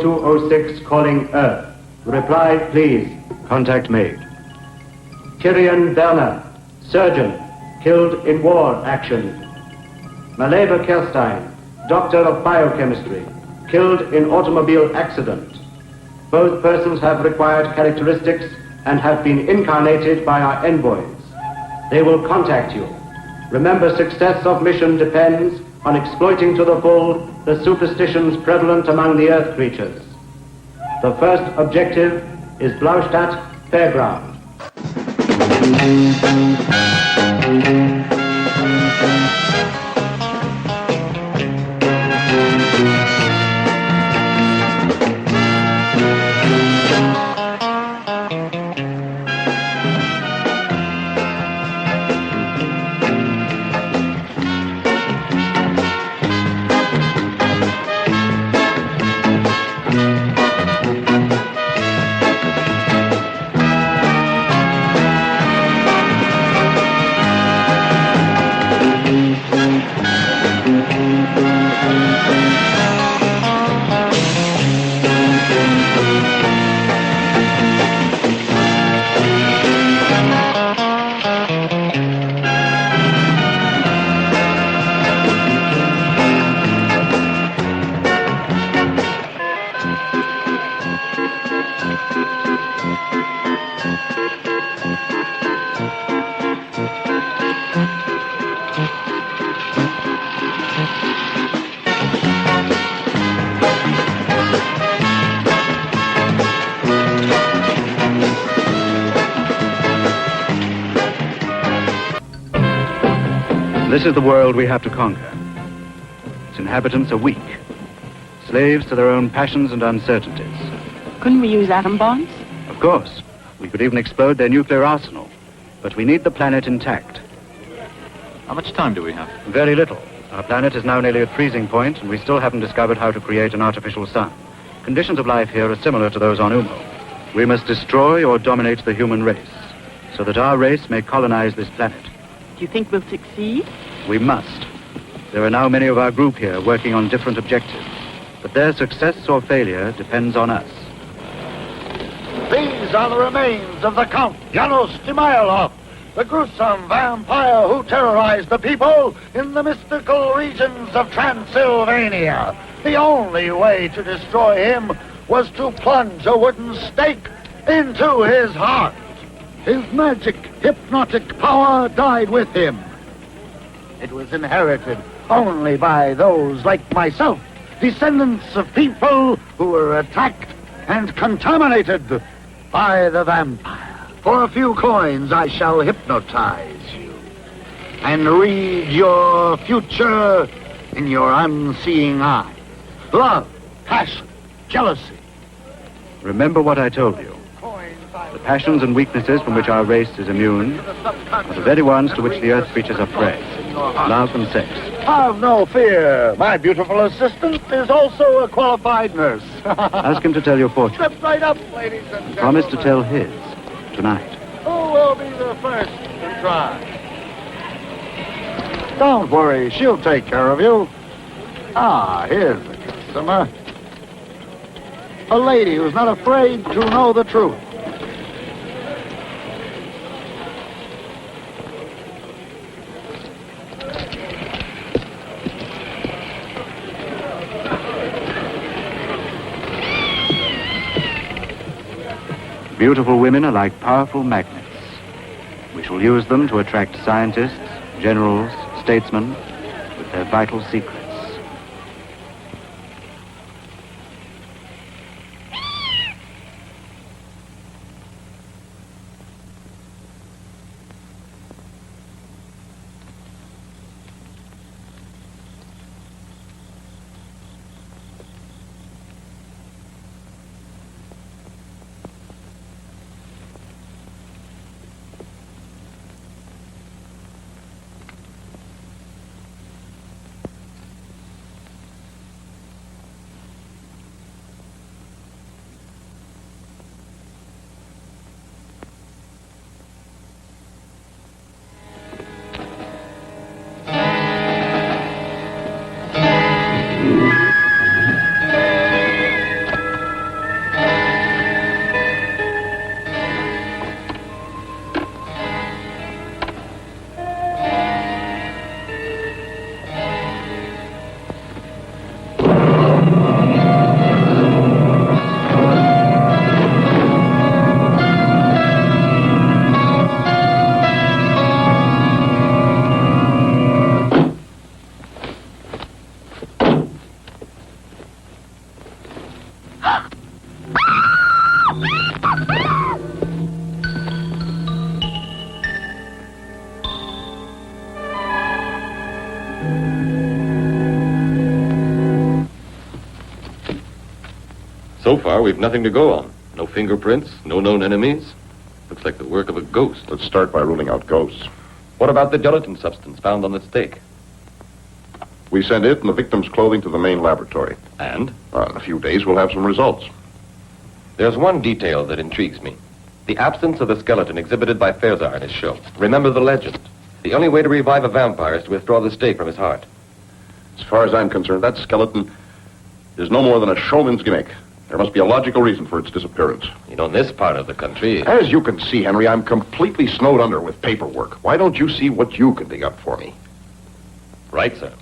0206 calling Earth. Reply, please. Contact made. Kirian Werner, surgeon, killed in war action. Maleva Kerstein, doctor of biochemistry, killed in automobile accident. Both persons have required characteristics and have been incarnated by our envoys. They will contact you. Remember, success of mission depends on exploiting to the full the superstitions prevalent among the Earth creatures. The first objective is Blaustadt Fairground. This is the world we have to conquer. Its inhabitants are weak, slaves to their own passions and uncertainties. Couldn't we use atom bombs? Of course. We could even explode their nuclear arsenal. But we need the planet intact. How much time do we have? Very little. Our planet is now nearly at freezing point, and we still haven't discovered how to create an artificial sun. Conditions of life here are similar to those on Ummo. We must destroy or dominate the human race, so that our race may colonize this planet. Do you think we'll succeed? We must. There are now many of our group here working on different objectives, but their success or failure depends on us. These are the remains of the Count Janos Timailov, the gruesome vampire who terrorized the people in the mystical regions of Transylvania. The only way to destroy him was to plunge a wooden stake into his heart. His magic, hypnotic power died with him. It was inherited only by those like myself, descendants of people who were attacked and contaminated by the vampire. For a few coins, I shall hypnotize you and read your future in your unseeing eyes. Love, passion, jealousy. Remember what I told you. The passions and weaknesses from which our race is immune are the very ones to which the Earth creatures are prey. Love and sex. Have no fear. My beautiful assistant is also a qualified nurse. Ask him to tell your fortune. Step right up, ladies and gentlemen. Promise to tell his tonight. Who will be the first to try? Don't worry, she'll take care of you. Ah, here's the customer. A lady who's not afraid to know the truth. Beautiful women are like powerful magnets. We shall use them to attract scientists, generals, statesmen with their vital secrets. So far, we've nothing to go on. No fingerprints, no known enemies. Looks like the work of a ghost. Let's start by ruling out ghosts. What about the gelatin substance found on the stake? We send it and the victim's clothing to the main laboratory. And? In a few days, we'll have some results. There's one detail that intrigues me. The absence of the skeleton exhibited by Fairzar in his show. Remember the legend. The only way to revive a vampire is to withdraw the stake from his heart. As far as I'm concerned, that skeleton is no more than a showman's gimmick. There must be a logical reason for its disappearance. You know, in this part of the country... As you can see, Henry, I'm completely snowed under with paperwork. Why don't you see what you can dig up for me? Right, sir.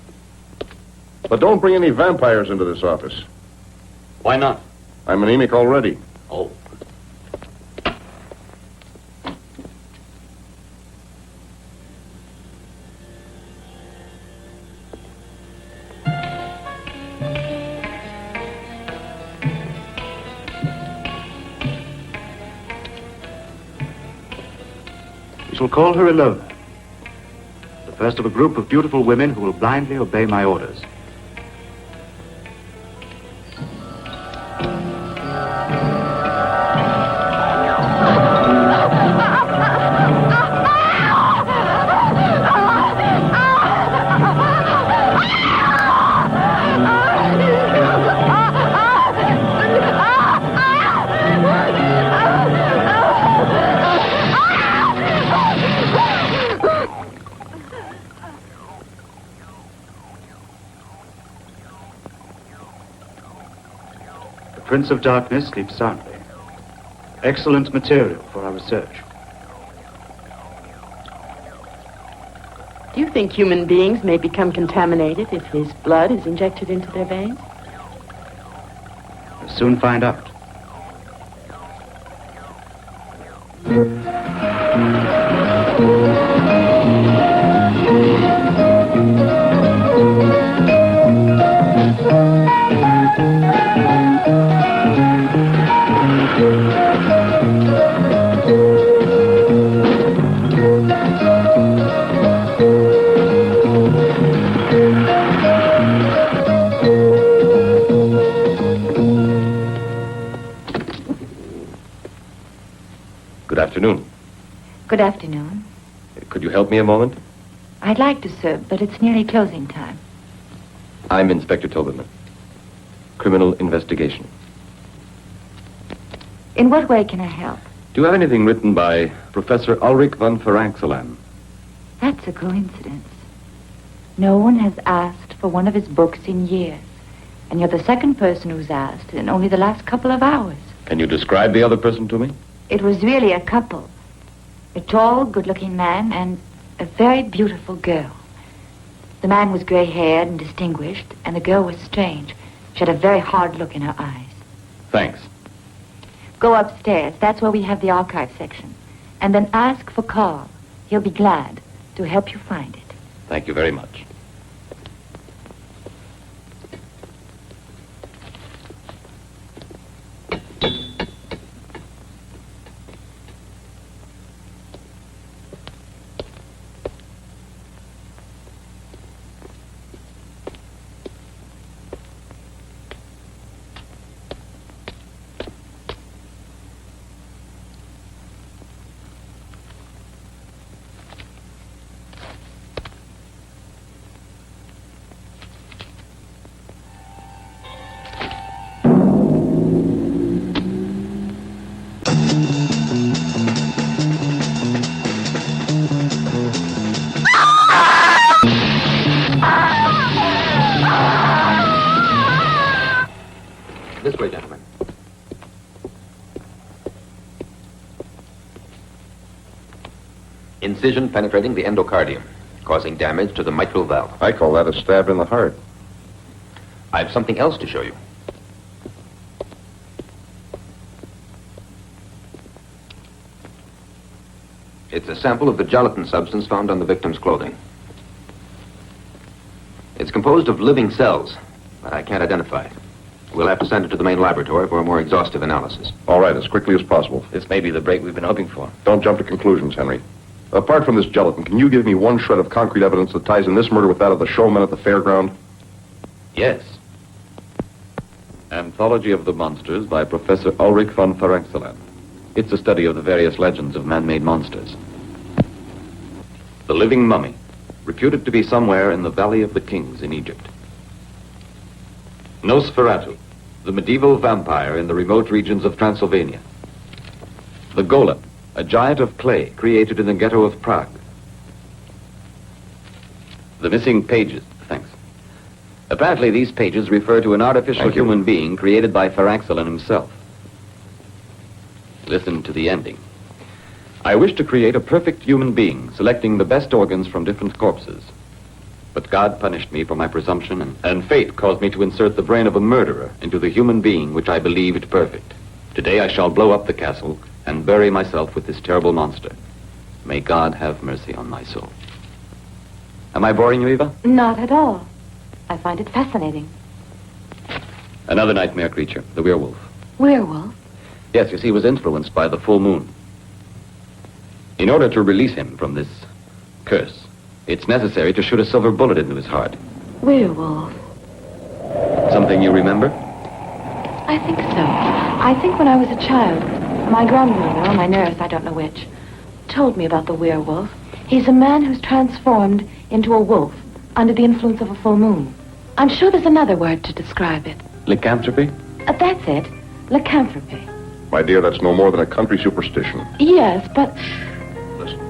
But don't bring any vampires into this office. Why not? I'm anemic already. Oh. We shall call her Ilona, the first of a group of beautiful women who will blindly obey my orders. Prince of Darkness sleeps soundly. Excellent material for our research. Do you think human beings may become contaminated if his blood is injected into their veins? We'll soon find out. Good afternoon. Good afternoon. Could you help me a moment? I'd like to, sir, but it's nearly closing time. I'm Inspector Toberman. Criminal investigation. In what way can I help? Do you have anything written by Professor Ulrich von Ferenxelam? That's a coincidence. No one has asked for one of his books in years. And you're the second person who's asked in only the last couple of hours. Can you describe the other person to me? It was really a couple. A tall, good-looking man and a very beautiful girl. The man was gray-haired and distinguished, and the girl was strange. She had a very hard look in her eyes. Thanks. Go upstairs. That's where we have the archive section. And then ask for Carl. He'll be glad to help you find it. Thank you very much. This way, gentlemen. Incision penetrating the endocardium, causing damage to the mitral valve. I call that a stab in the heart. I have something else to show you. It's a sample of the gelatin substance found on the victim's clothing. It's composed of living cells, but I can't identify it. We'll have to send it to the main laboratory for a more exhaustive analysis. All right, as quickly as possible. This may be the break we've been hoping for. Don't jump to conclusions, Henry. Apart from this gelatin, can you give me one shred of concrete evidence that ties in this murder with that of the showman at the fairground? Yes. Anthology of the Monsters by Professor Ulrich von Frankenstein. It's a study of the various legends of man-made monsters. The living mummy, reputed to be somewhere in the Valley of the Kings in Egypt. Nosferatu, the medieval vampire in the remote regions of Transylvania. The golem, a giant of clay created in the ghetto of Prague. The missing pages, thanks. Apparently these pages refer to an artificial human being created by Faraxelin himself. Listen to the ending. I wish to create a perfect human being, selecting the best organs from different corpses. But God punished me for my presumption, and fate caused me to insert the brain of a murderer into the human being which I believed perfect. Today I shall blow up the castle and bury myself with this terrible monster. May God have mercy on my soul. Am I boring you, Eva? Not at all. I find it fascinating. Another nightmare creature, the werewolf. Werewolf? Yes, you see, he was influenced by the full moon. In order to release him from this curse, it's necessary to shoot a silver bullet into his heart. Werewolf? Something you remember? I think so. I think when I was a child, my grandmother, or my nurse, I don't know which, told me about the werewolf. He's a man who's transformed into a wolf under the influence of a full moon. I'm sure there's another word to describe it. Lycanthropy? That's it. Lycanthropy. My dear, that's no more than a country superstition. Yes, but... Listen.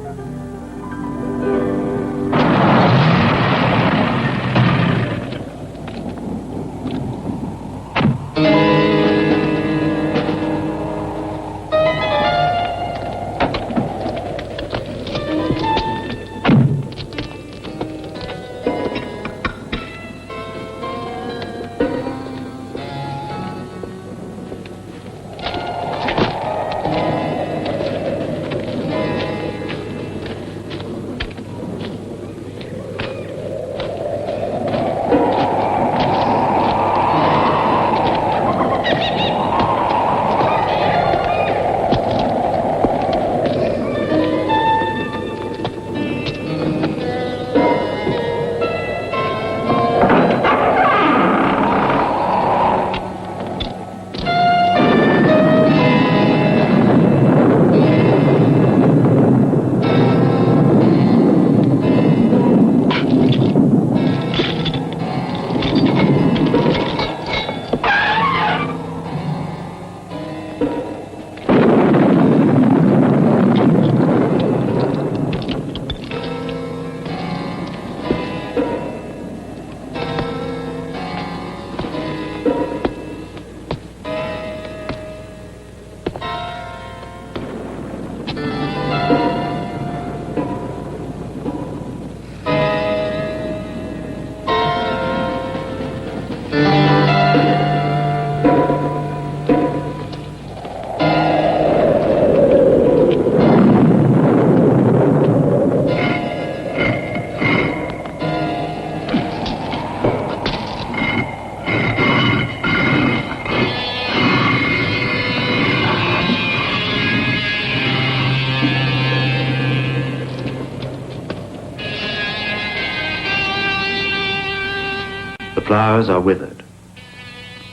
The flowers are withered,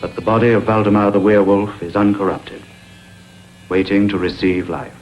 but the body of Valdemar the werewolf is uncorrupted, waiting to receive life.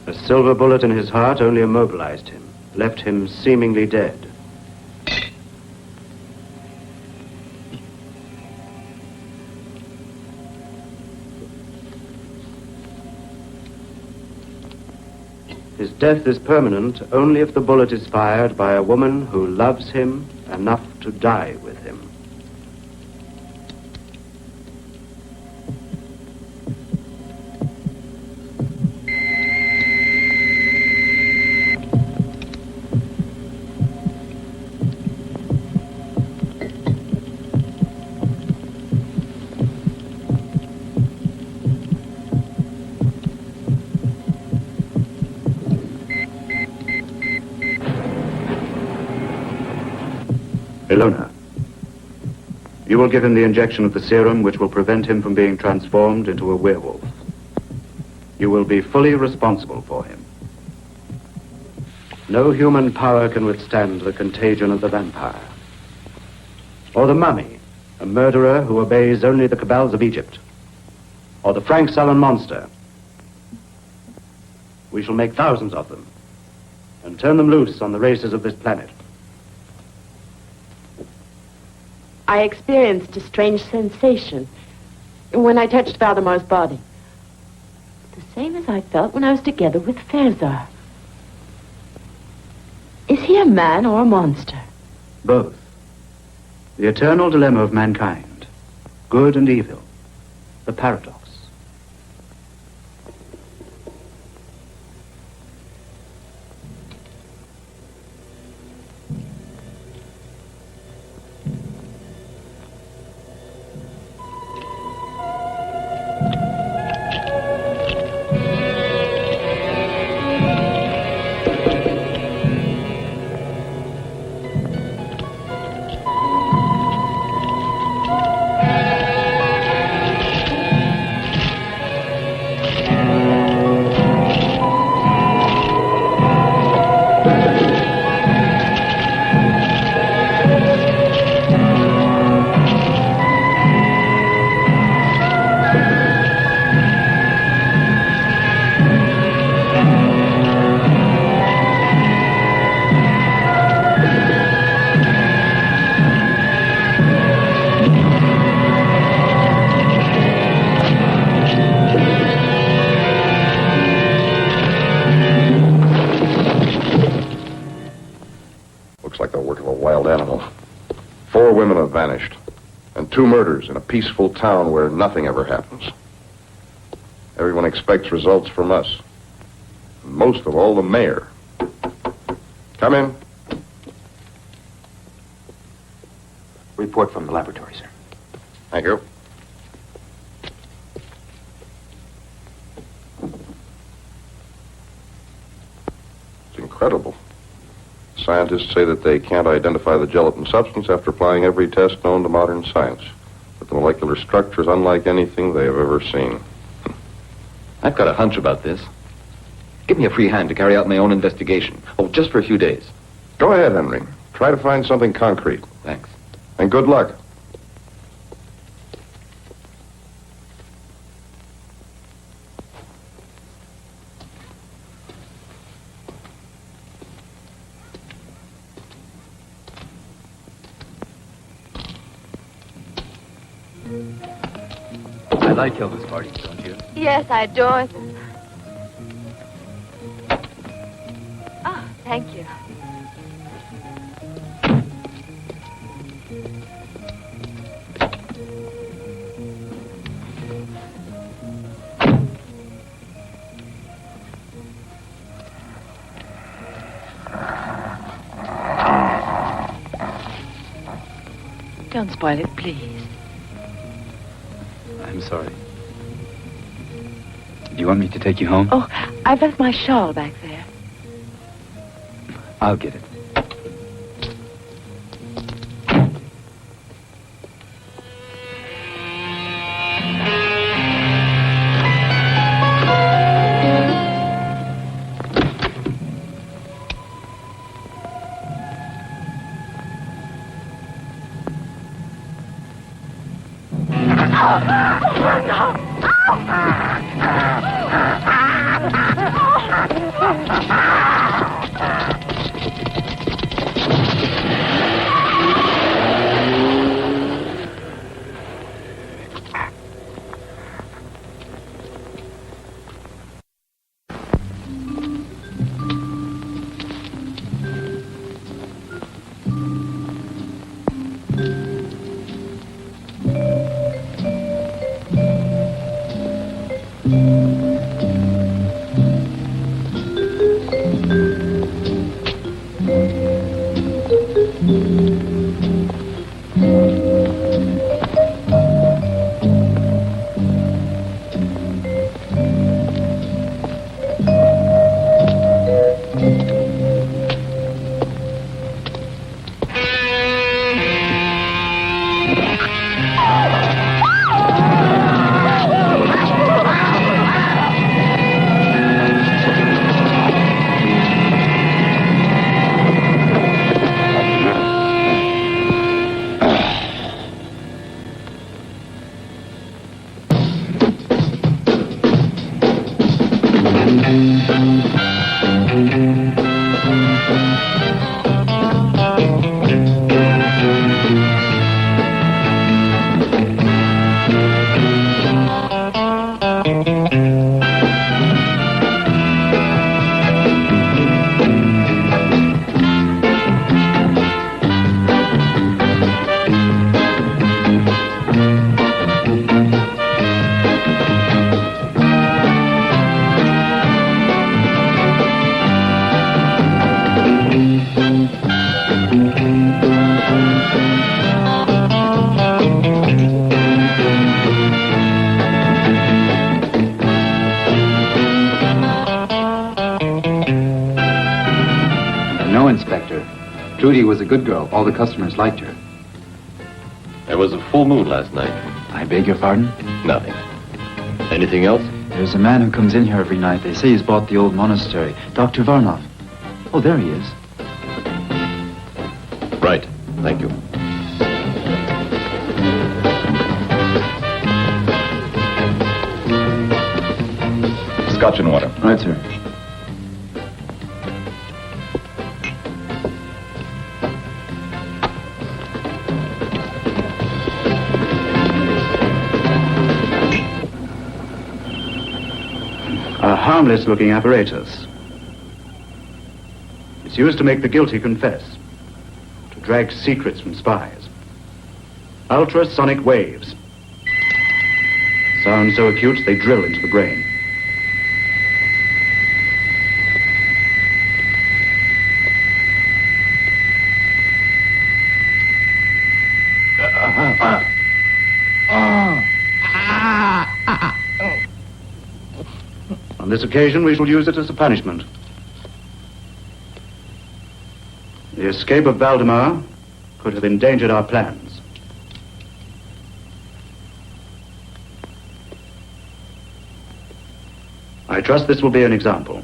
A silver bullet in his heart only immobilized him, left him seemingly dead. His death is permanent only if the bullet is fired by a woman who loves him enough to die with him. Ilona, you will give him the injection of the serum which will prevent him from being transformed into a werewolf. You will be fully responsible for him. No human power can withstand the contagion of the vampire. Or the mummy, a murderer who obeys only the cabals of Egypt. Or the Frank Sullen monster. We shall make thousands of them and turn them loose on the races of this planet. I experienced a strange sensation when I touched Valdemar's body. The same as I felt when I was together with Ferzar. Is he a man or a monster? Both. The eternal dilemma of mankind. Good and evil. The paradox. Vanished, and 2 murders in a peaceful town where nothing ever happens. Everyone expects results from us. And most of all, the mayor. Come in. Report from the laboratory, sir. Thank you. It's incredible. Scientists say that they can't identify the gelatin substance after applying every test known to modern science. But the molecular structure is unlike anything they have ever seen. I've got a hunch about this. Give me a free hand to carry out my own investigation. Oh, just for a few days. Go ahead, Henry. Try to find something concrete. Thanks. And good luck. I like Elvis parties, don't you? Yes, I adore them. Oh, thank you. Don't spoil it, please. I'm sorry. Do you want me to take you home? Oh, I've left my shawl back there. I'll get it. Trudy was a good girl. All the customers liked her. There was a full moon last night. I beg your pardon? Nothing. Anything else? There's a man who comes in here every night. They say he's bought the old monastery. Dr. Varnov. Oh, there he is. Right. Thank you. Scotch and water. Right, sir. A harmless-looking apparatus. It's used to make the guilty confess, to drag secrets from spies. Ultrasonic waves. Sound so acute they drill into the brain. On this occasion, we shall use it as a punishment. The escape of Valdemar could have endangered our plans. I trust this will be an example.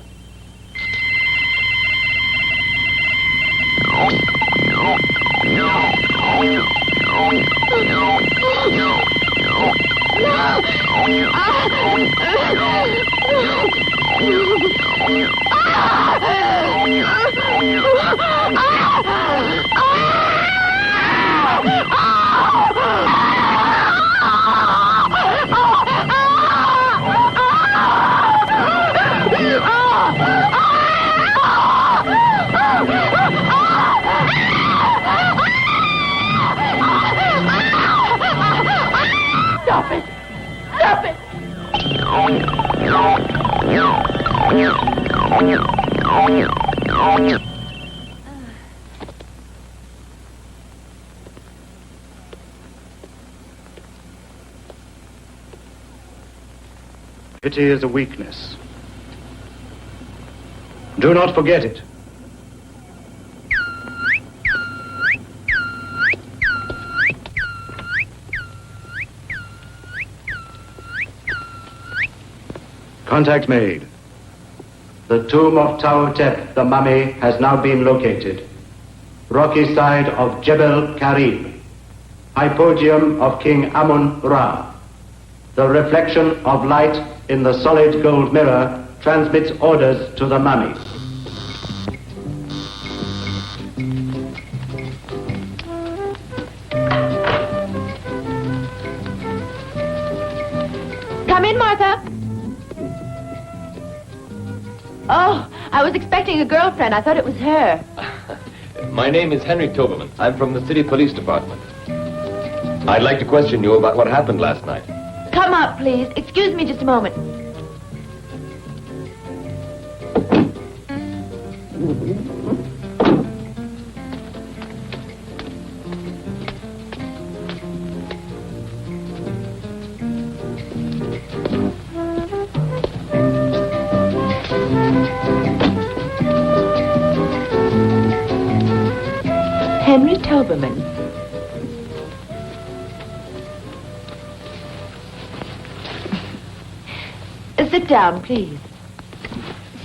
Stop it! Stop it! Pity is a weakness. Do not forget it. Contact made. The tomb of Tauhotep, the mummy, has now been located. Rocky side of Jebel Karib. Hypogeum of King Amun-Ra. The reflection of light in the solid gold mirror transmits orders to the mummy. Come in, Martha. Oh, I was expecting a girlfriend. I thought it was her. My name is Henry Toberman. I'm from the city police department. I'd like to question you about what happened last night. Come up, please. Excuse me just a moment. Henry Toberman. Sit down, please.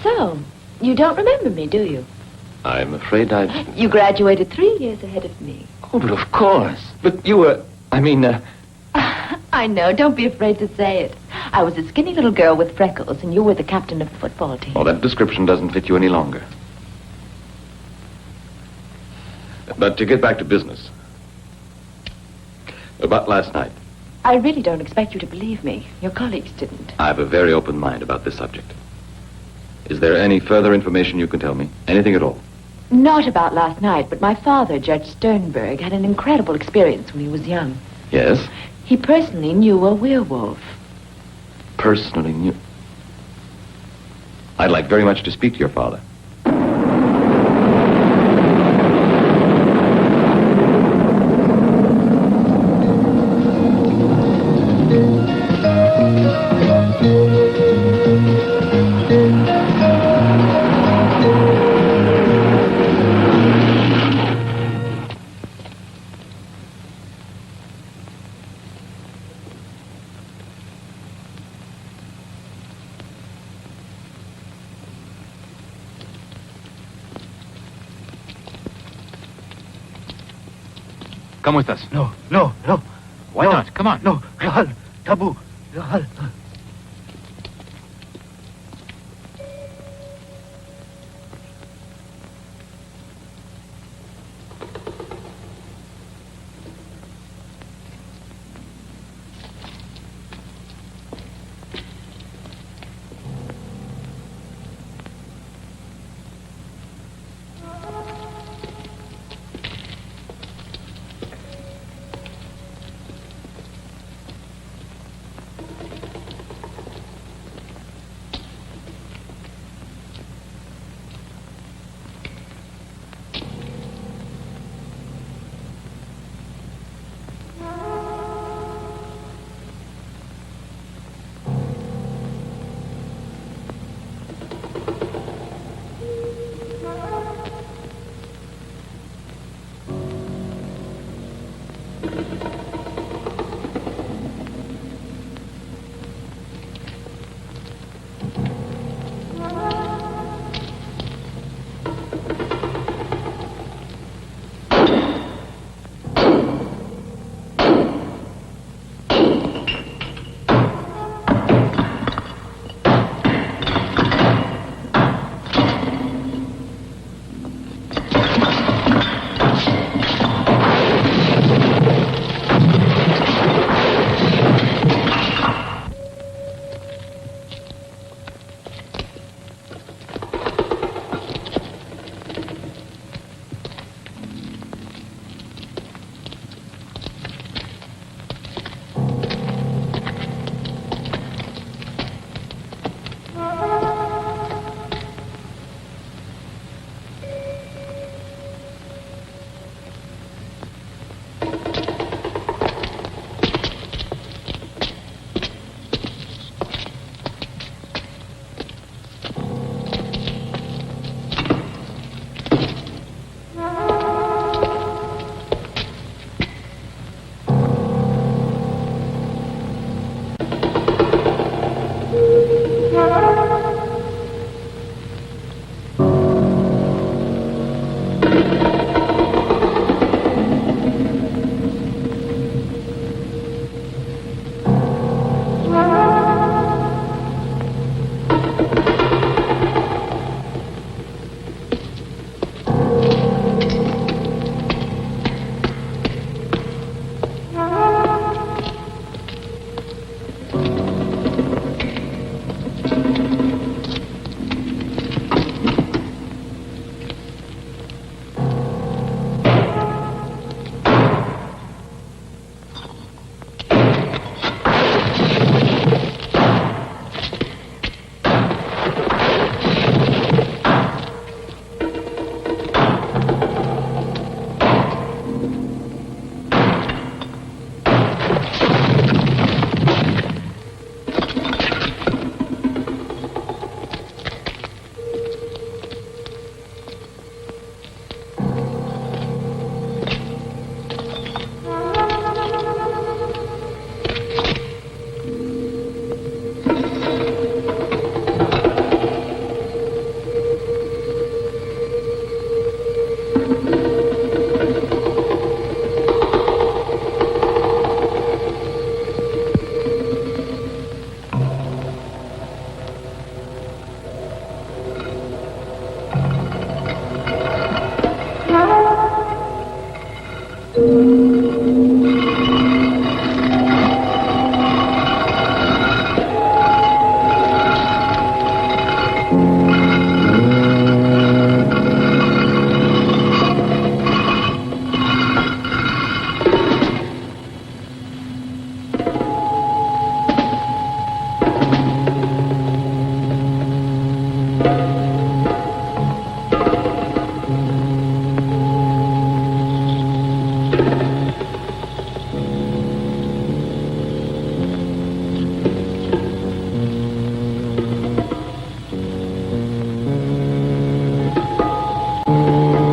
So, you don't remember me, do you? I'm afraid I... You graduated 3 years ahead of me. Oh, but of course. But you were... I know. I know. Don't be afraid to say it. I was a skinny little girl with freckles, and you were the captain of the football team. Well, that description doesn't fit you any longer. But to get back to business. About last night. I really don't expect you to believe me. Your colleagues didn't. I have a very open mind about this subject. Is there any further information you can tell me? Anything at all? Not about last night, but my father, Judge Sternberg, had an incredible experience when he was young. Yes? He personally knew a werewolf. Personally knew? I'd like very much to speak to your father. Come with us. No. Why not? Come on. No, Rahal, Tabu, Rahal.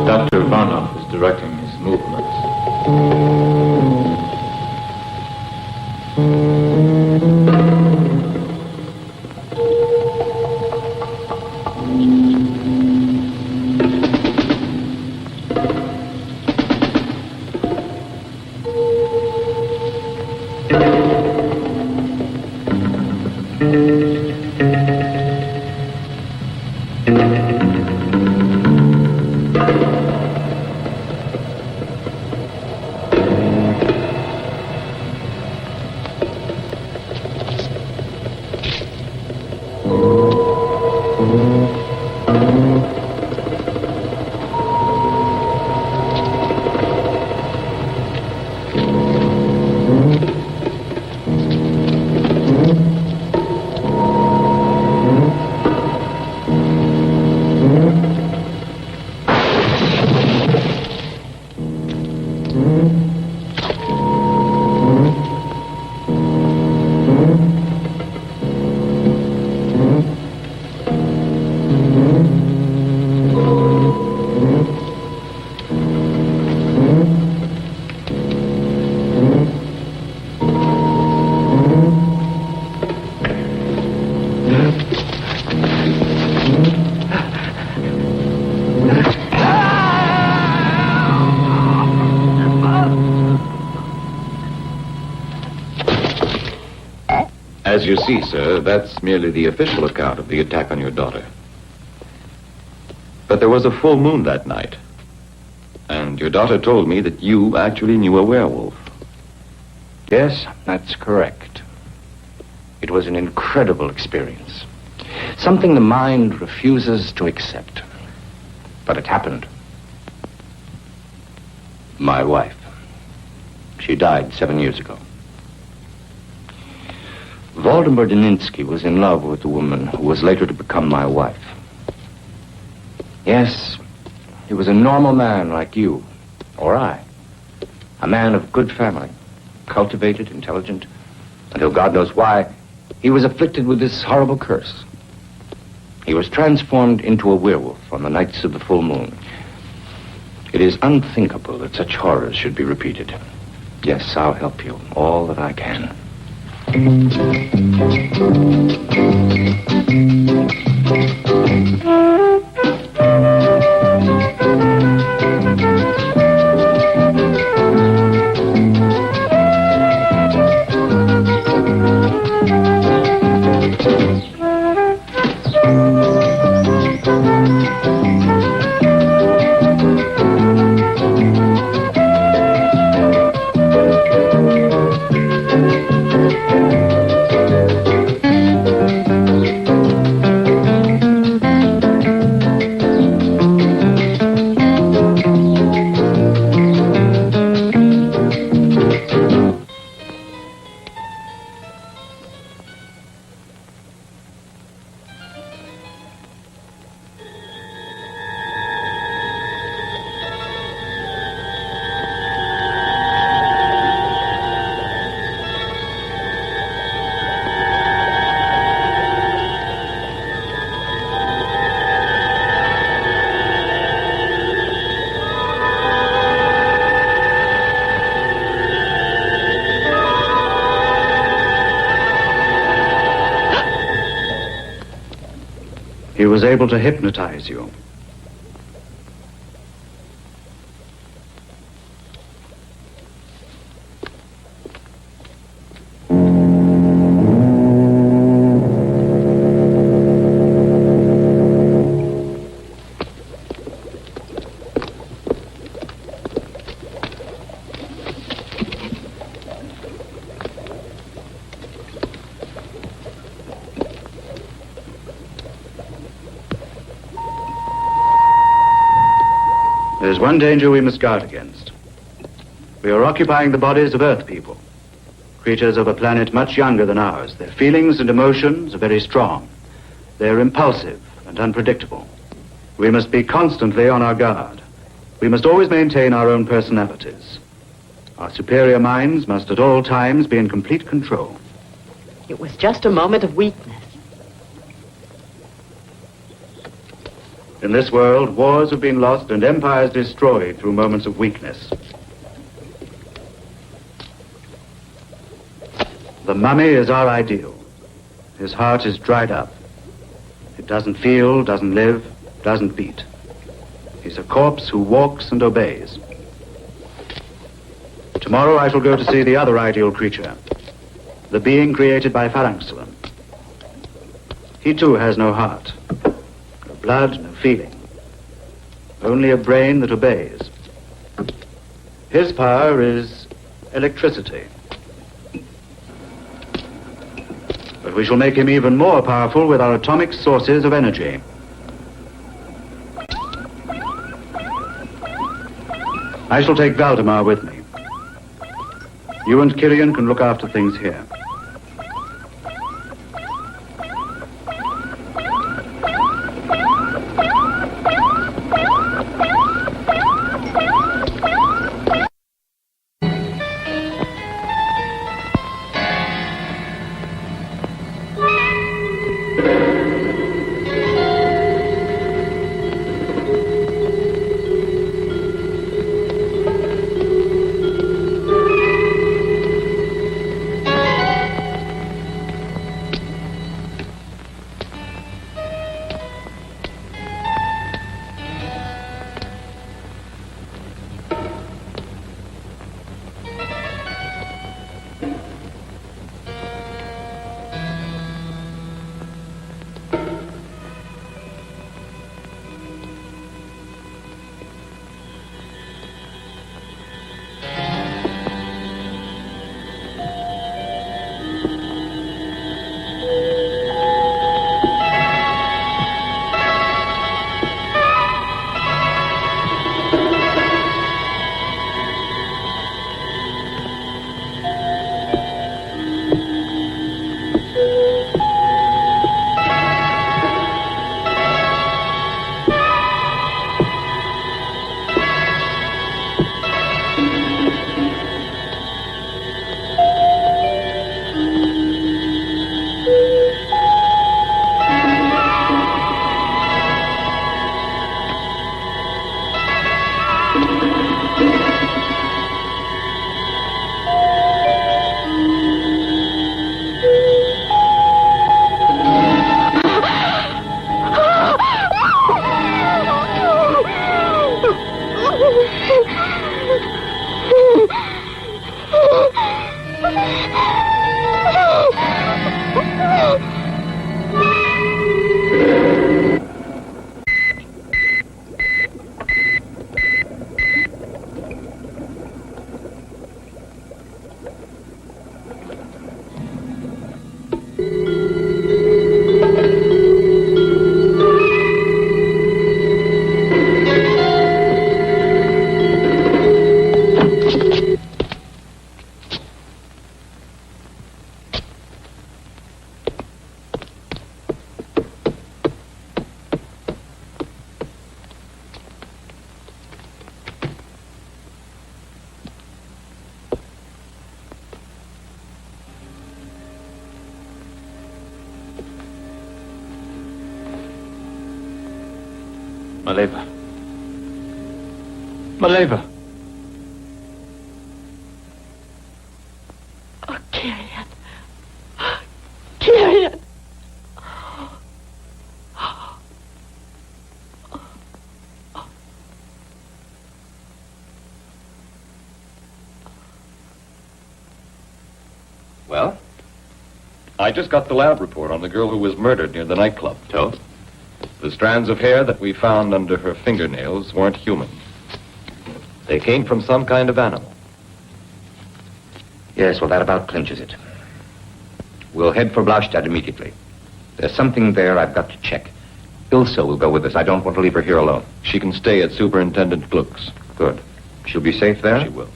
Dr. Varnoff is directing his movements. As you see, sir, that's merely the official account of the attack on your daughter. But there was a full moon that night. And your daughter told me that you actually knew a werewolf. Yes, that's correct. It was an incredible experience. Something the mind refuses to accept. But it happened. My wife. She died 7 years ago. Waldemar Deninsky was in love with a woman who was later to become my wife. Yes, he was a normal man like you, or I. A man of good family, cultivated, intelligent, until God knows why, he was afflicted with this horrible curse. He was transformed into a werewolf on the nights of the full moon. It is unthinkable that such horrors should be repeated. Yes, I'll help you, all that I can. He was able to hypnotize you. There's one danger we must guard against. We are occupying the bodies of Earth people, creatures of a planet much younger than ours. Their feelings and emotions are very strong. They're impulsive and and unpredictable. We must be constantly on our guard. We must always maintain our own personalities. Our superior minds must at all times be in complete control. It was just a moment of weakness. In this world, wars have been lost and empires destroyed through moments of weakness. The mummy is our ideal. His heart is dried up. It doesn't feel, doesn't live, doesn't beat. He's a corpse who walks and obeys. Tomorrow I shall go to see the other ideal creature, the being created by Frankenstein. He too has no heart, no blood, no feeling, only a brain that obeys. His power is electricity. But we shall make him even more powerful with our atomic sources of energy. I shall take Valdemar with me. You and Kirian can look after things here. Maleva. Maleva. Oh, Kirian. Kirian. Well? I just got the lab report on the girl who was murdered near the nightclub. So? The strands of hair that we found under her fingernails weren't human. They came from some kind of animal. Yes, well, that about clinches it. We'll head for Blaustadt immediately. There's something there I've got to check. Ilse will go with us. I don't want to leave her here alone. She can stay at Superintendent Gluck's. Good. She'll be safe there? She will.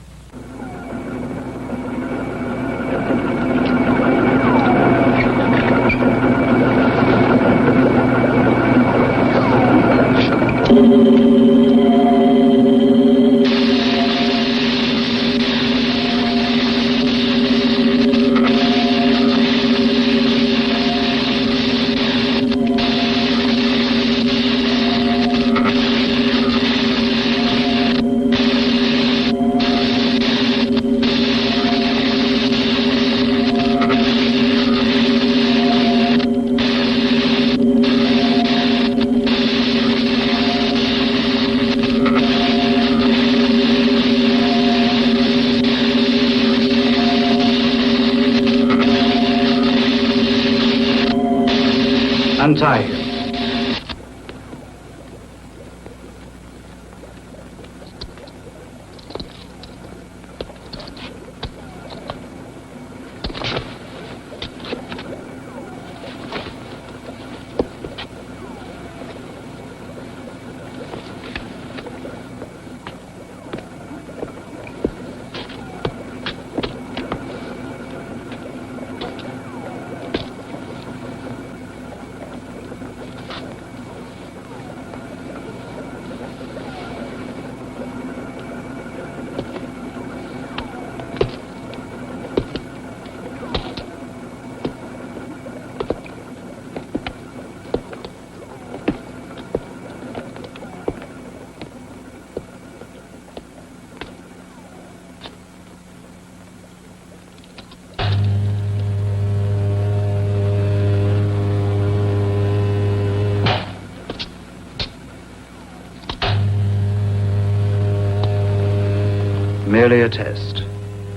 merely a test.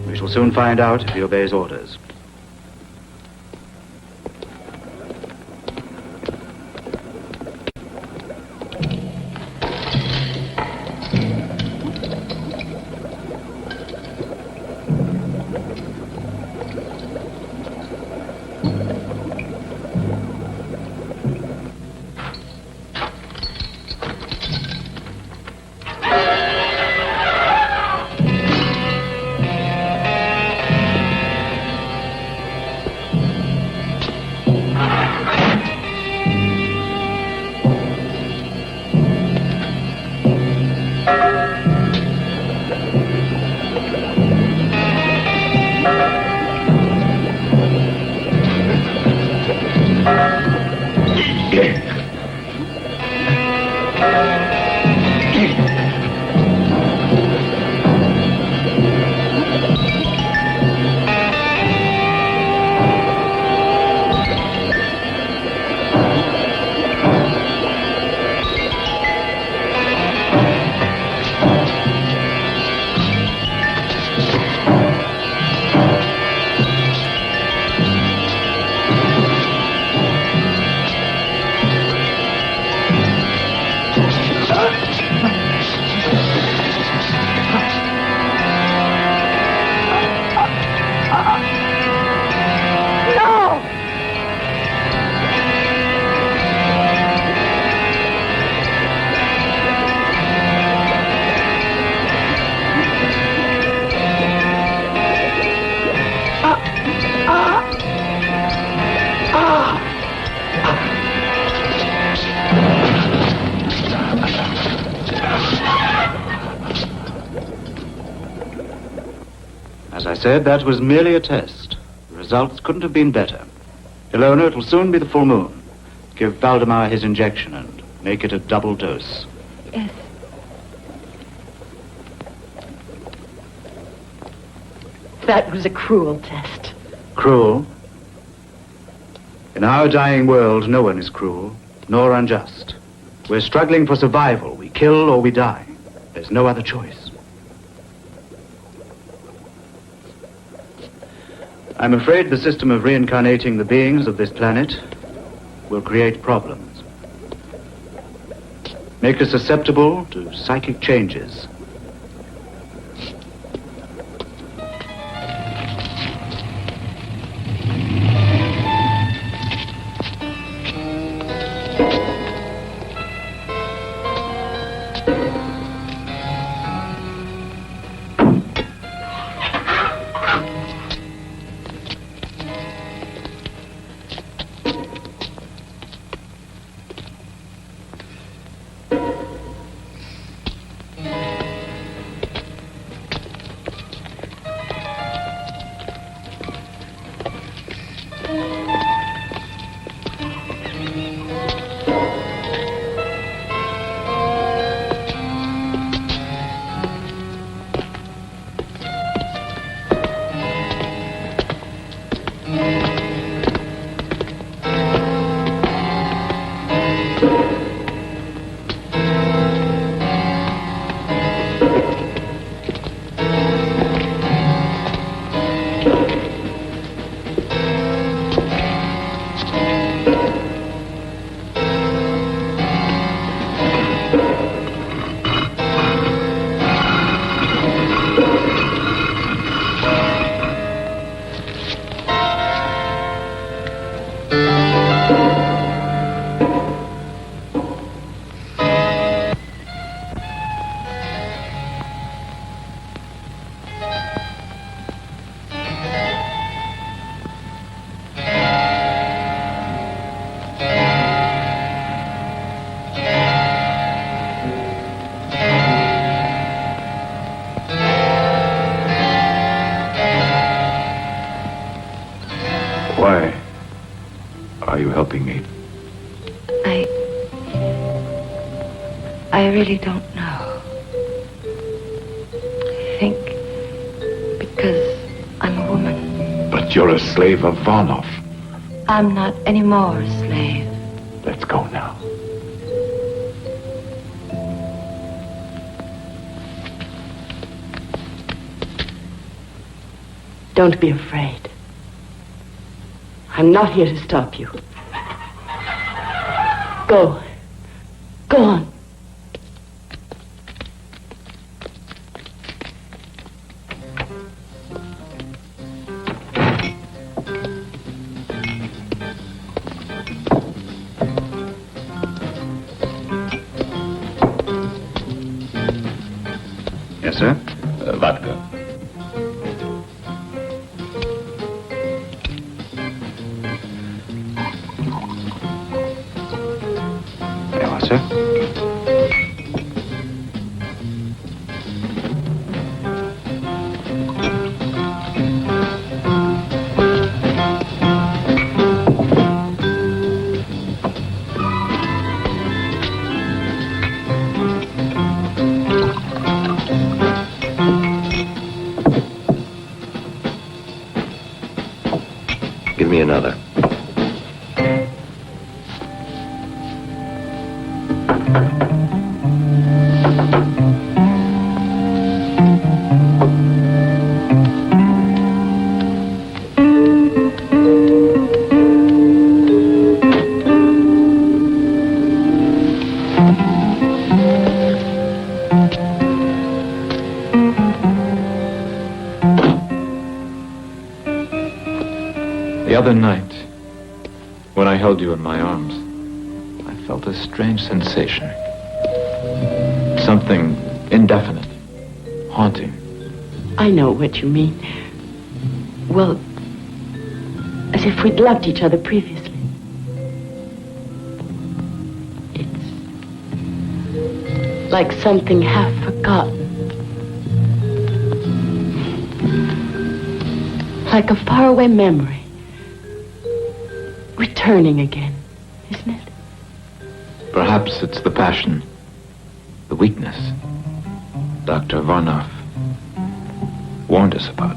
We shall soon find out if he obeys orders. As I said, that was merely a test. The results couldn't have been better. Ilona, it'll soon be the full moon. Give Valdemar his injection and make it a double dose. Yes. That was a cruel test. Cruel? In our dying world, no one is cruel, nor unjust. We're struggling for survival. We kill or we die. There's no other choice. I'm afraid the system of reincarnating the beings of this planet will create problems. Make us susceptible to psychic changes. I really don't know. I think because I'm a woman. But you're a slave of Varnov. I'm not anymore a slave. Let's go now. Don't be afraid. I'm not here to stop you. Go. Go on. Yes, sir? Vodka. There you are, sir. Give me another. The other night, when I held you in my arms, I felt a strange sensation. Something indefinite, haunting. I know what you mean. Well, as if we'd loved each other previously. It's like something half forgotten. Like a faraway memory. Returning again, isn't it? Perhaps it's the passion, the weakness Dr. Varnoff warned us about.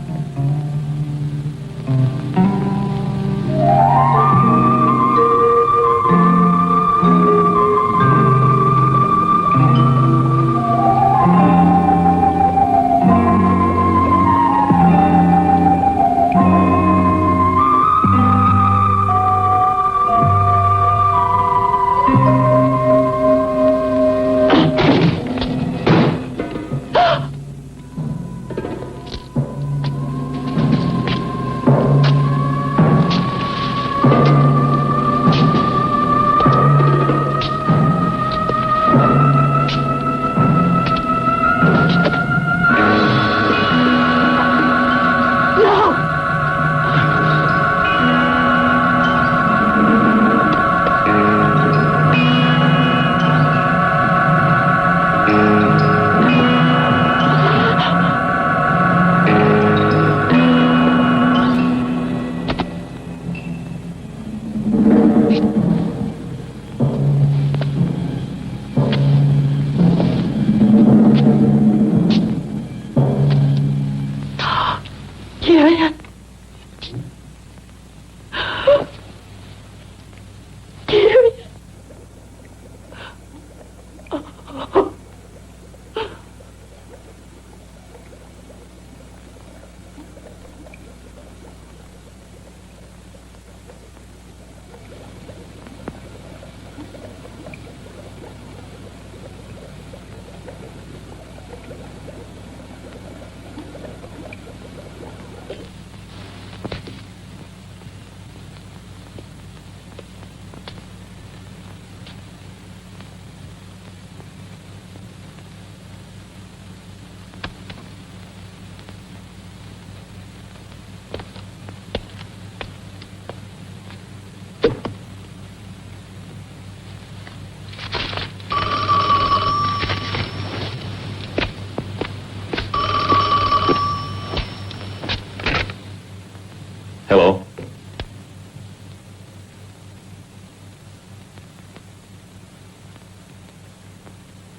Hello.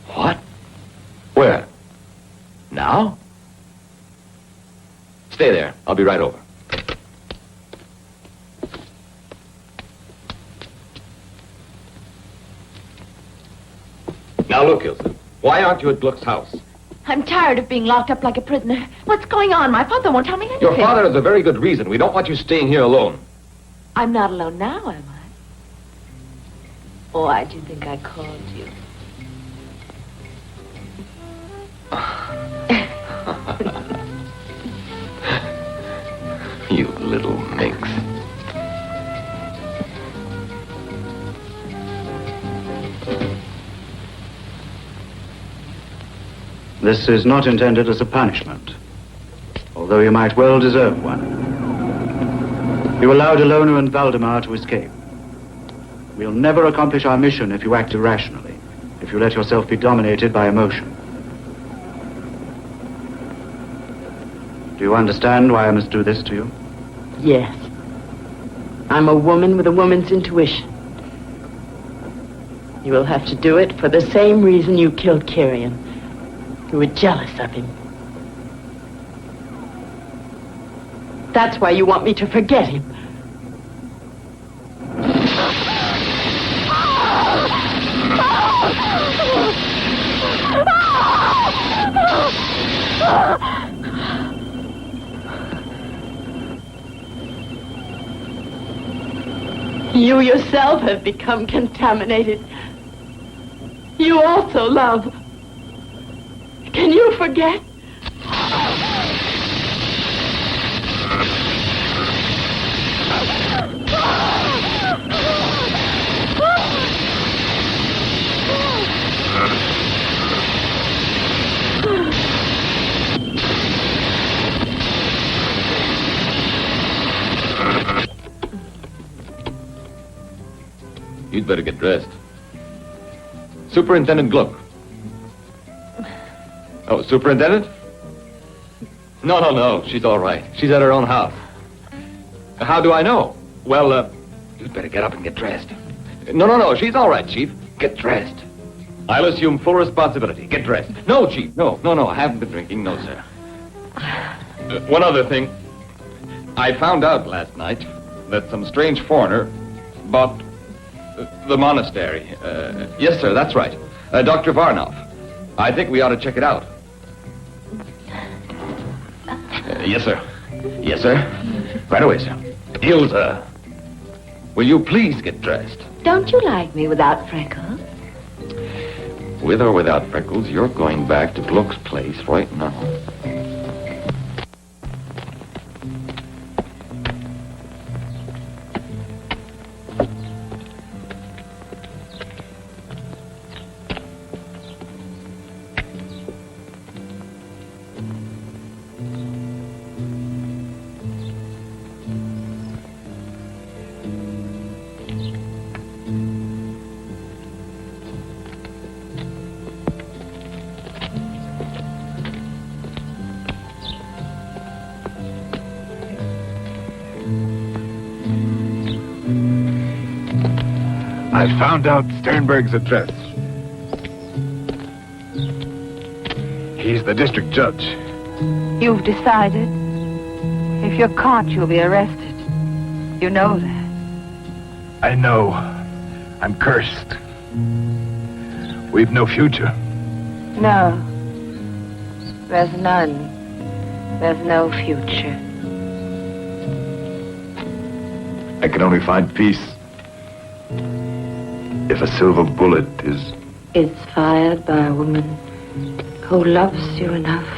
What? Where? Now? Stay there. I'll be right over. Now look, Ilse. Why aren't you at Gluck's house? I'm tired of being locked up like a prisoner. What's going on? My father won't tell me anything. Your father has a very good reason. We don't want you staying here alone. I'm not alone now, am I? Why do you think I called you? You little minx. This is not intended as a punishment, although you might well deserve one. You allowed Ilona and Valdemar to escape. We'll never accomplish our mission if you act irrationally, if you let yourself be dominated by emotion. Do you understand why I must do this to you? Yes. I'm a woman with a woman's intuition. You will have to do it for the same reason you killed Kyrian. You were jealous of him. That's why you want me to forget him. You yourself have become contaminated. You also love. Can you forget? You'd better get dressed. Superintendent Gluck. Oh, Superintendent? No. She's all right. She's at her own house. How do I know? Well, You'd better get up and get dressed. No. She's all right, Chief. Get dressed. I'll assume full responsibility. Get dressed. No, Chief. No. I haven't been drinking. No, sir. One other thing. I found out last night that some strange foreigner bought the monastery. Yes, sir, that's right. Dr. Varnov. I think we ought to check it out. Yes, sir. Yes, sir. Right away, sir. Ilsa, will you please get dressed? Don't you like me without freckles? With or without freckles, you're going back to Gluck's place right now. I found out Sternberg's address. He's the district judge. You've decided? If you're caught, you'll be arrested. You know that. I know. I'm cursed. We've no future. No. There's none. There's no future. I can only find peace if a silver bullet is... It's fired by a woman who loves you enough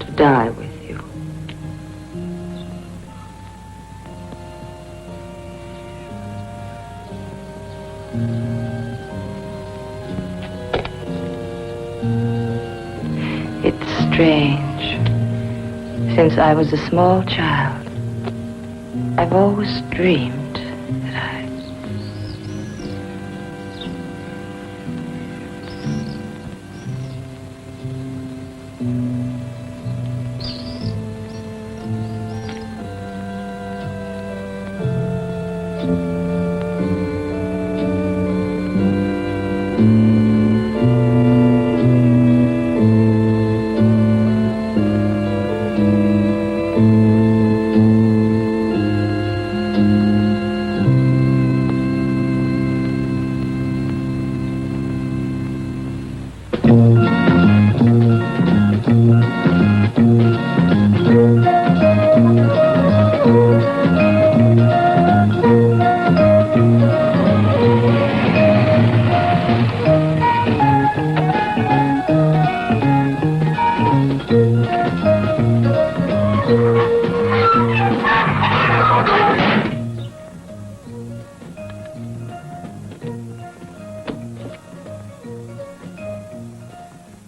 to die with you. It's strange. Since I was a small child, I've always dreamed that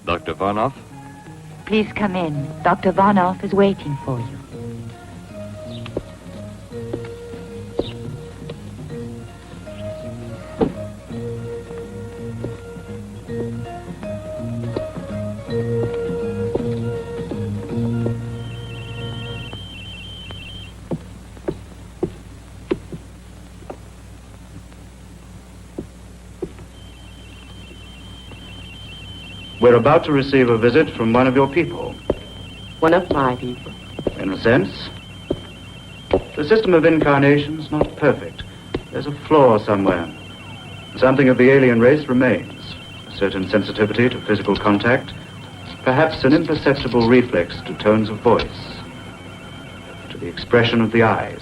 Dr. Varnoff? Please come in. Dr. Varnoff is waiting for you. We're about to receive a visit from one of your people. One of my people. In a sense. The system of incarnation's not perfect. There's a flaw somewhere. Something of the alien race remains. A certain sensitivity to physical contact. Perhaps an imperceptible reflex to tones of voice. To the expression of the eyes.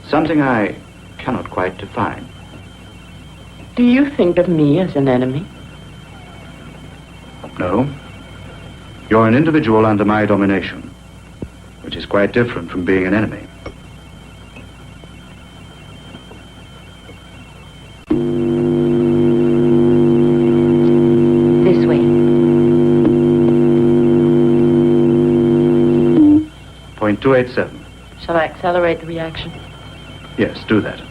Something I cannot quite define. Do you think of me as an enemy? No. You're an individual under my domination, which is quite different from being an enemy. This way. Point 287. Shall I accelerate the reaction? Yes, do that.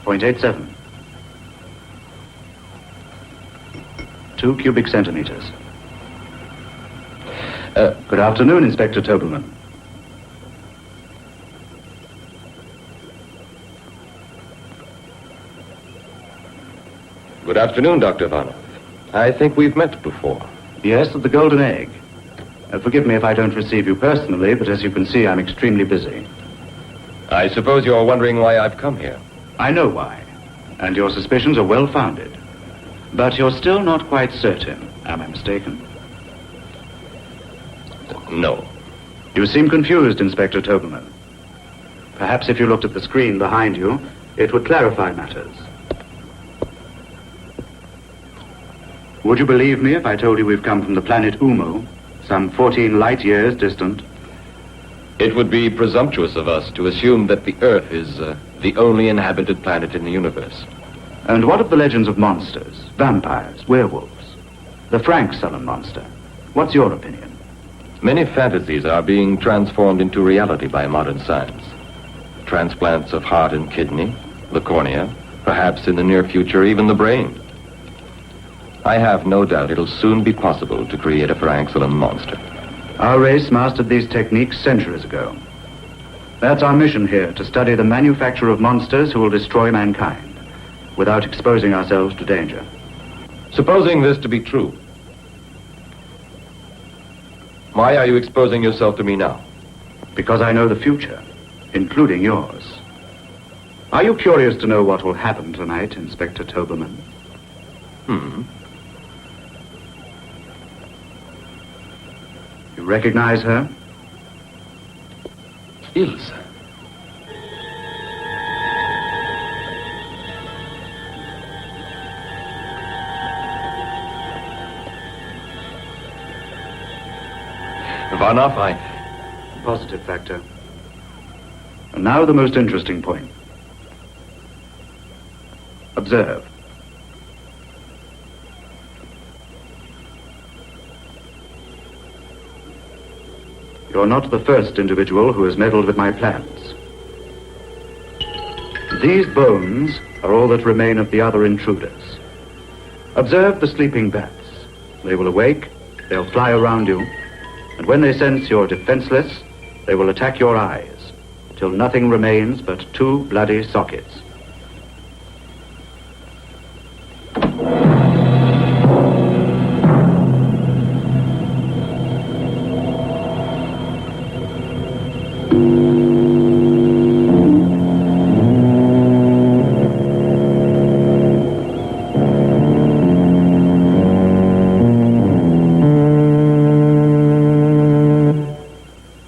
Point 87. 2 cubic centimeters. Good afternoon, Inspector Tobelman. Good afternoon, Dr. Varnoff. I think we've met before. Yes, at the Golden Egg. Forgive me if I don't receive you personally, but as you can see, I'm extremely busy. I suppose you're wondering why I've come here. I know why, and your suspicions are well-founded. But you're still not quite certain. Am I mistaken? No. You seem confused, Inspector Tobelman. Perhaps if you looked at the screen behind you, it would clarify matters. Would you believe me if I told you we've come from the planet Ummo, some 14 light years distant? It would be presumptuous of us to assume that the Earth is the only inhabited planet in the universe. And what of the legends of monsters, vampires, werewolves? The Frankenstein monster. What's your opinion? Many fantasies are being transformed into reality by modern science. Transplants of heart and kidney, the cornea, perhaps in the near future even the brain. I have no doubt it'll soon be possible to create a Frankenstein monster. Our race mastered these techniques centuries ago. That's our mission here, to study the manufacture of monsters who will destroy mankind, without exposing ourselves to danger. Supposing this to be true, why are you exposing yourself to me now? Because I know the future, including yours. Are you curious to know what will happen tonight, Inspector Tobelman? You recognize her? Ilse. Varnoff, Positive factor. And now the most interesting point. Observe. You're not the first individual who has meddled with my plans. These bones are all that remain of the other intruders. Observe the sleeping bats. They will awake, they'll fly around you, and when they sense you're defenseless, they will attack your eyes, till nothing remains but 2 bloody sockets.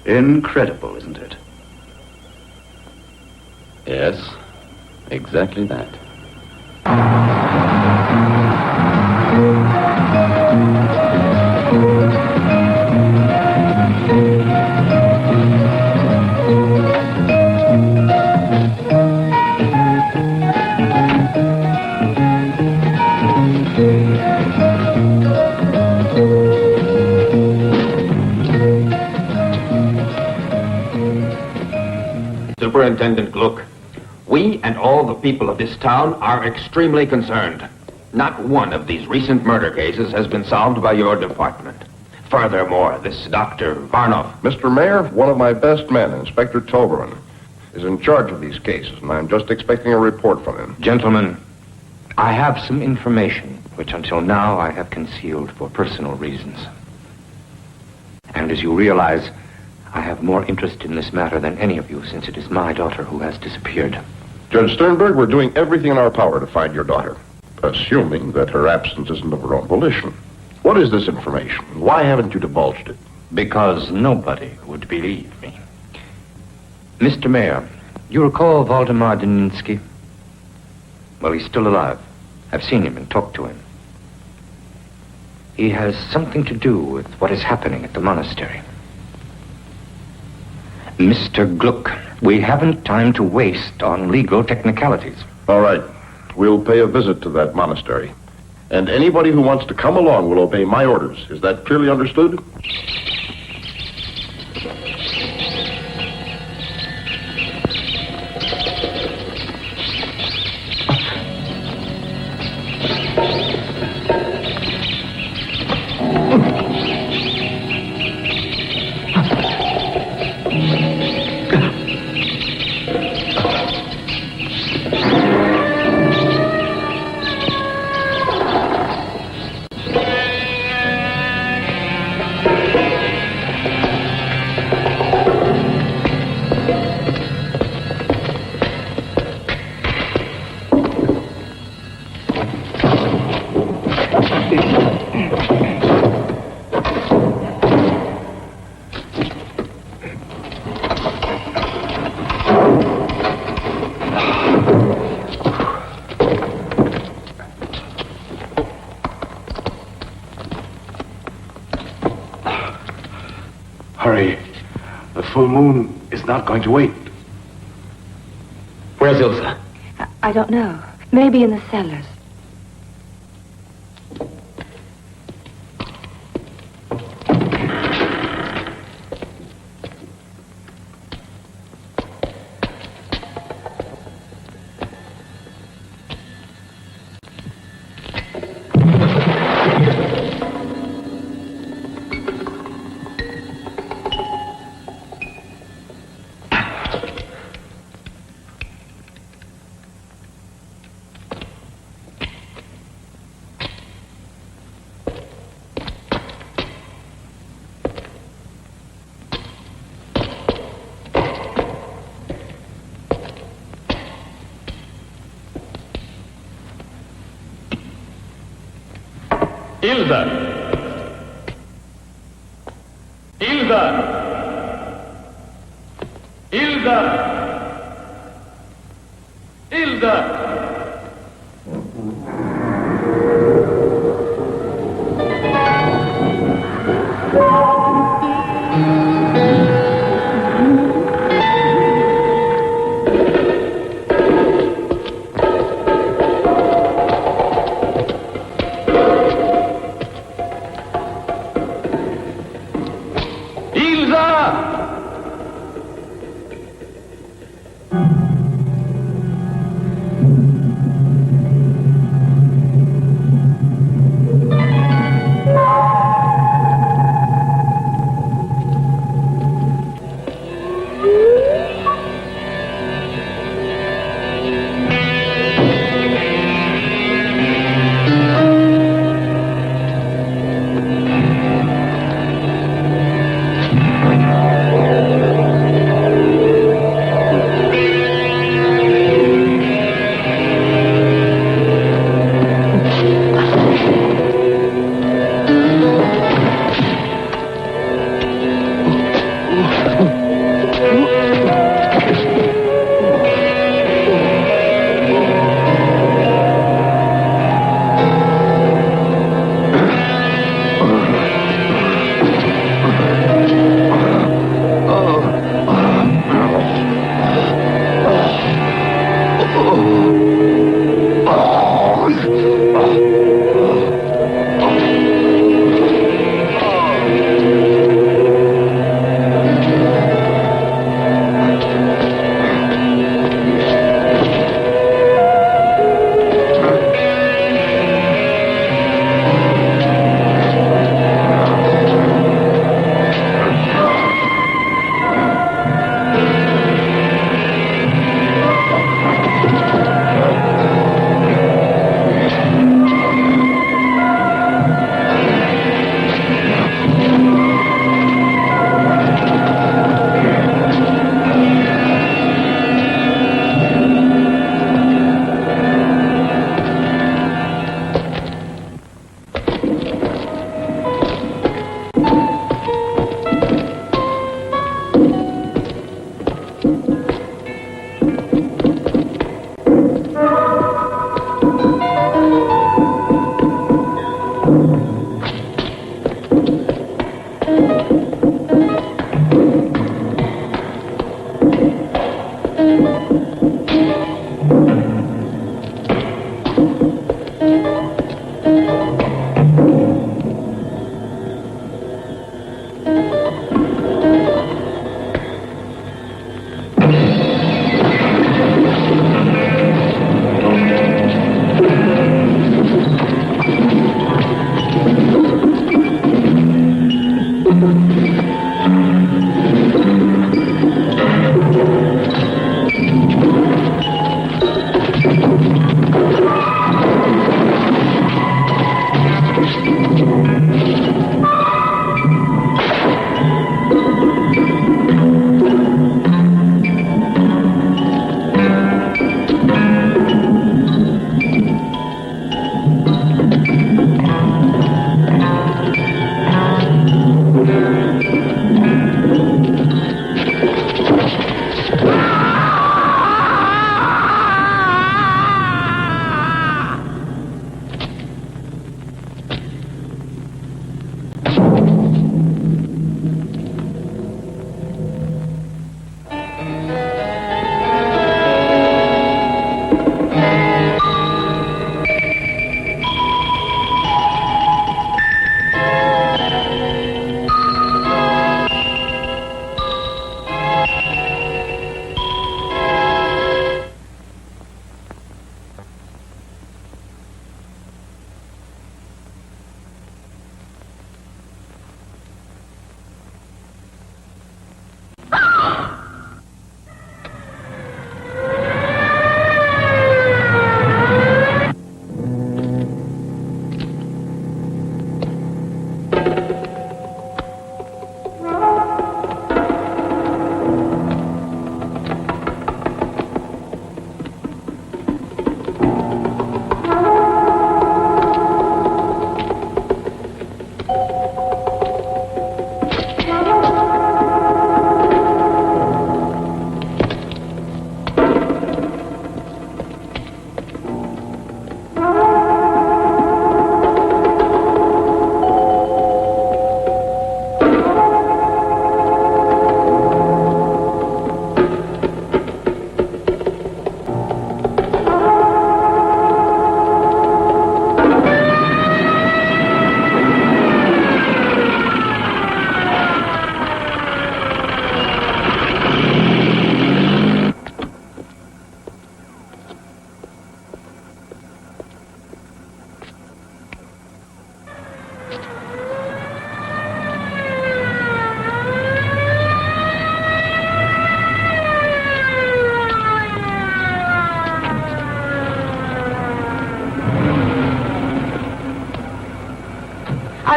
Incredible, isn't it? Yes, exactly that. Superintendent Gluck, we and all the people of this town are extremely concerned. Not one of these recent murder cases has been solved by your department. Furthermore, this Dr. Varnoff... Mr. Mayor, one of my best men, Inspector Toberman, is in charge of these cases, and I'm just expecting a report from him. Gentlemen, I have some information which until now I have concealed for personal reasons. And as you realize, I have more interest in this matter than any of you, since it is my daughter who has disappeared. Judge Sternberg, we're doing everything in our power to find your daughter, assuming that her absence isn't of her own volition. What is this information? Why haven't you divulged it? Because nobody would believe me. Mr. Mayor, you recall Waldemar Deninsky? Well, he's still alive. I've seen him and talked to him. He has something to do with what is happening at the monastery. Mr. Gluck, we haven't time to waste on legal technicalities. All right. We'll pay a visit to that monastery. And anybody who wants to come along will obey my orders. Is that clearly understood? Hurry. The full moon is not going to wait. Where's Ilsa? I don't know. Maybe in the cellars. Ilda! Ilda! Ilda! Ilda!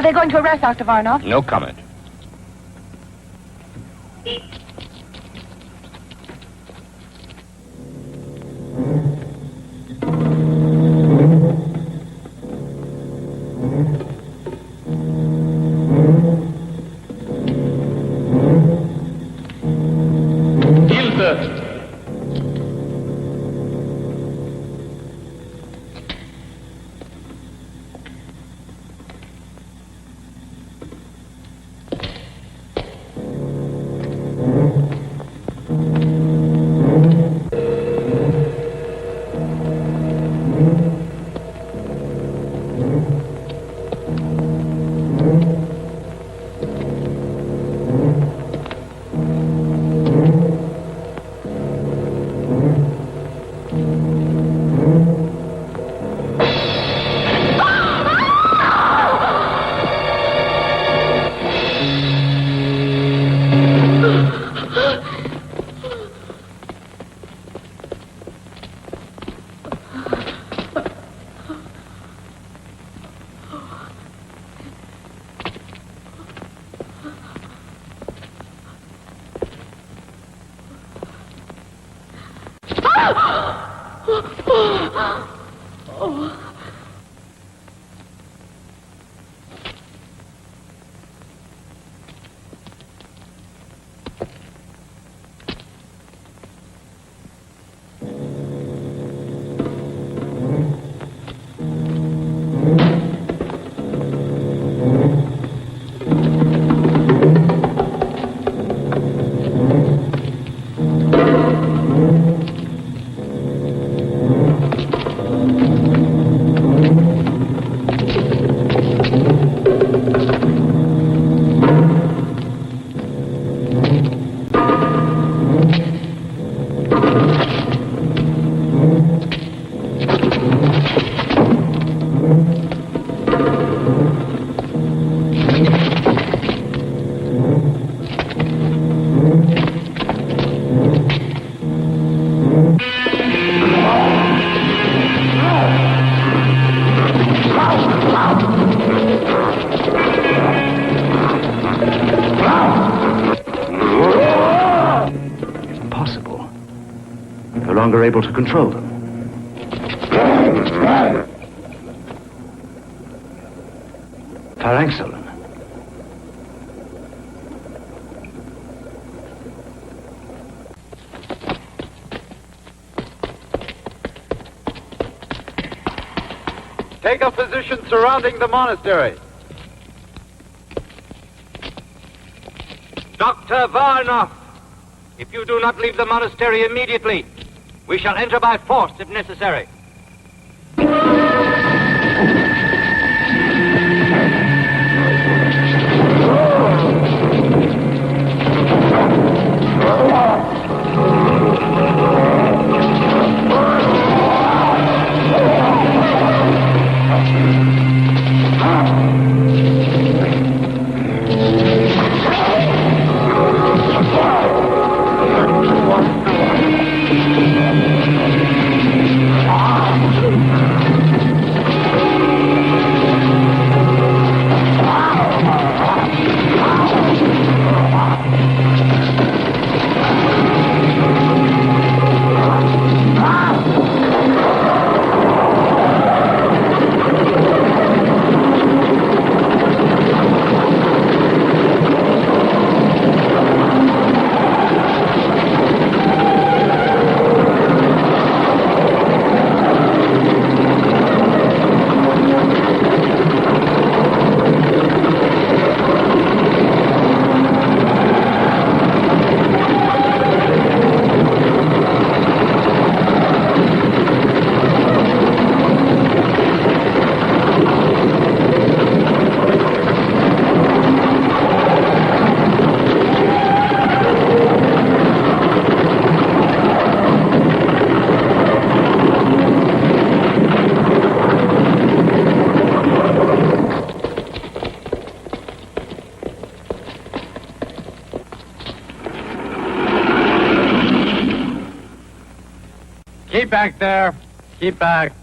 Are they going to arrest Dr. Varnoff? No comment. Longer able to control them. Phalanxolin. Take a position surrounding the monastery. Dr. Varnoff, if you do not leave the monastery immediately, we shall enter by force if necessary. Keep back there. Keep back.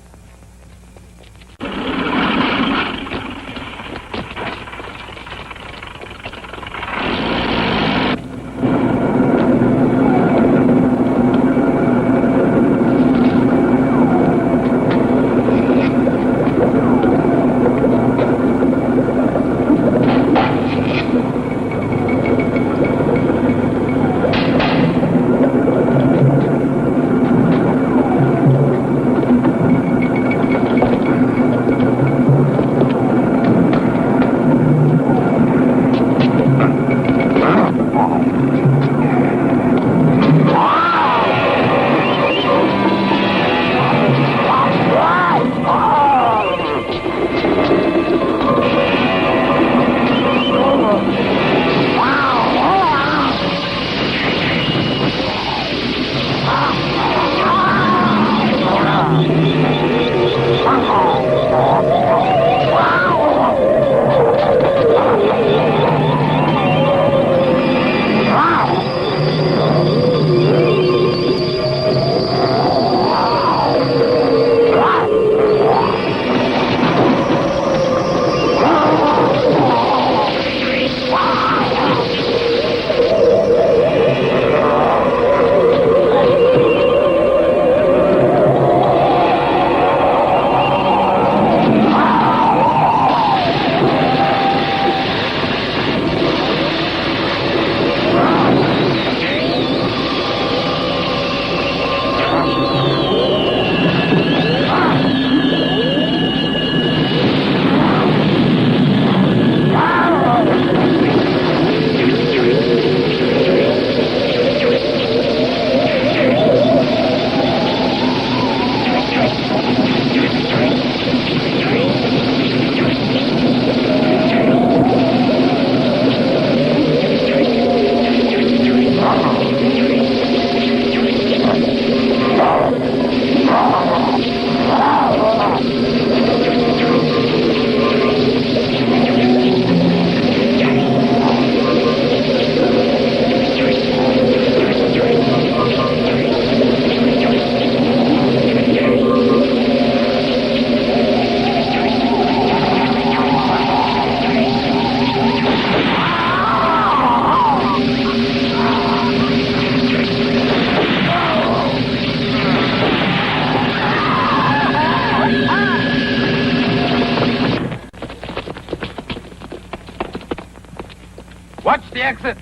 Watch the exits.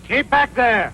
Keep back there.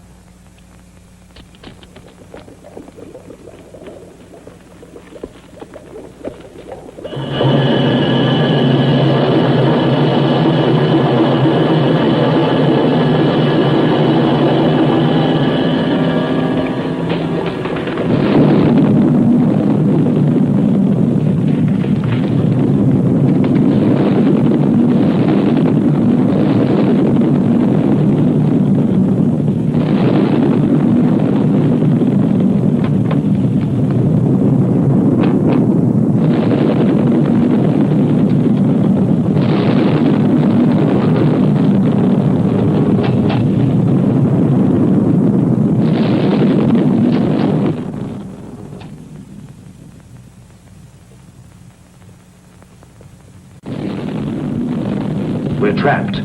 We're trapped.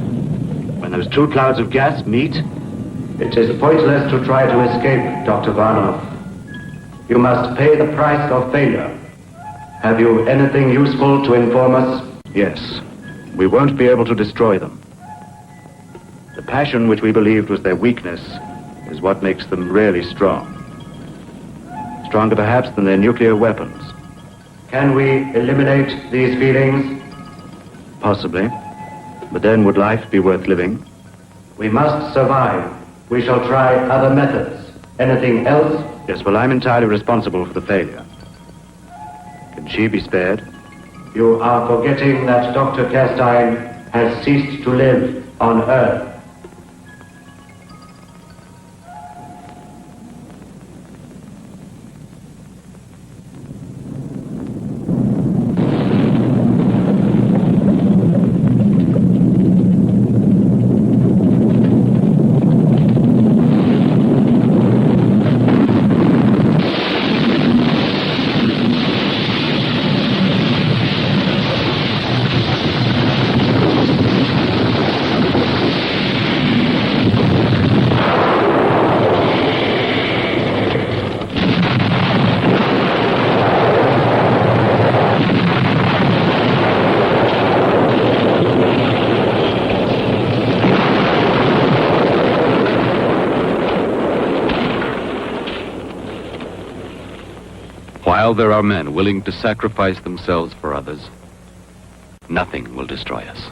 When those two clouds of gas meet, it is pointless to try to escape, Dr. Varnov. You must pay the price of failure. Have you anything useful to inform us? Yes. We won't be able to destroy them. The passion which we believed was their weakness is what makes them really strong. Stronger perhaps than their nuclear weapons. Can we eliminate these feelings? Possibly. But then would life be worth living? We must survive. We shall try other methods. Anything else? Yes, well, I'm entirely responsible for the failure. Can she be spared? You are forgetting that Dr. Kerstein has ceased to live on Earth. While there are men willing to sacrifice themselves for others, nothing will destroy us.